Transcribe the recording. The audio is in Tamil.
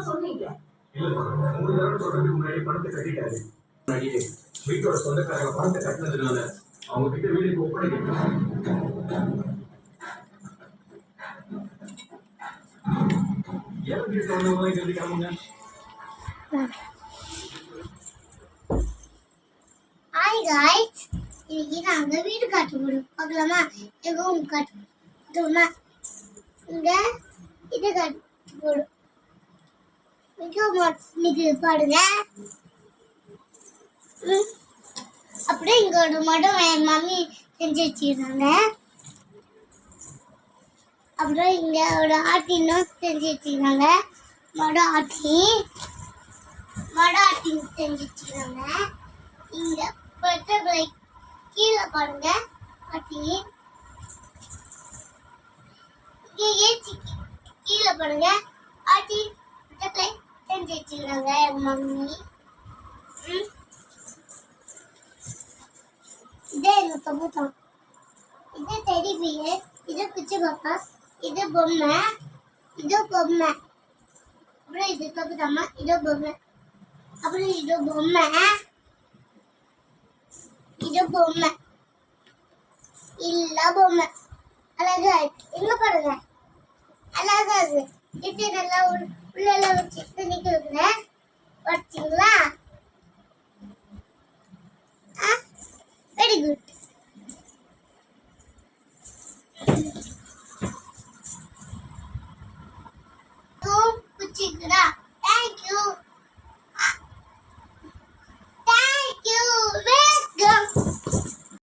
சொன்னீங்க. இல்ல 3 தடவை சொல்றதுக்கு முன்னாடி பணத்தை கட்டிட்டாரு. முன்னாடியே வீட்டோட சொந்தக்காரங்க பணத்தை கட்டினதுனால அவங்க கிட்ட வீடு ஒப்படைக்கணும். ஏன் வீட்டு சொந்தமாக கிளம்புங்க. ஹாய் காய்ஸ், இன்னைக்கு நாங்க வீடு காட்ட போறோம். பார்க்கலாமா? எங்க ரூம் காட்டுமா? இங்க இது காட்ட போறோம். இன்னைக்கு பாருங்க. அப்படியே இங்க ஒரு மடம் என் மம்மி செஞ்சு வச்சிருக்காங்க. அப்புறம் இங்க ஒரு ஆட்டினும் செஞ்சு வச்சிருக்காங்க. மடம் ஆட்டி செஞ்சு வச்சிருக்காங்க. இங்க பட்டர்ஃப்ளை கீழே பாருங்க ஆட்டி. இங்க ஏச்சி கீழே பாருங்க ஆட்டி பட்டர்ஃப்ளை செஞ்சு வச்சிருக்காங்க எங்க மம்மி. இதே எங்க தம்புதான். இது டெடி பியர், இது பிச்சு பாப்பா, இது பொம்மை, இது பொம்மை. அப்புறம் இது தம்புதாம்மா, இது பொம்மை. அப்புறம் இது பொம்மை, இது பொம்மை. இல்ல பொம்மை அழகா இருக்கு. எங்க பாருங்க அழகா இருக்கு. இது நல்லா உள்ள வச்சு நிக்கிறேன். வச்சிங்களா? Very good.